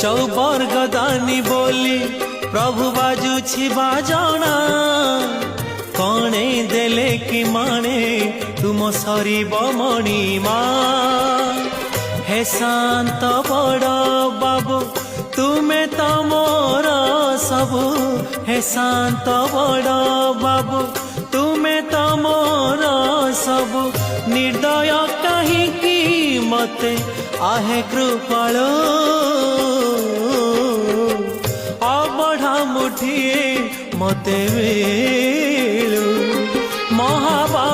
चौबर्ग दानी बोली प्रभु बाजुछि बाजना कणे देले कि माने तुम सरीब मणिमा हे शांत बड़ बाबू तुमे तो मोर सबु हे शांत बड़ बाबू तुमे तो मोर सबु निर्दय कहीं मते आहे कृपाल अबढ़ा मुठिए मते मिलू महाबा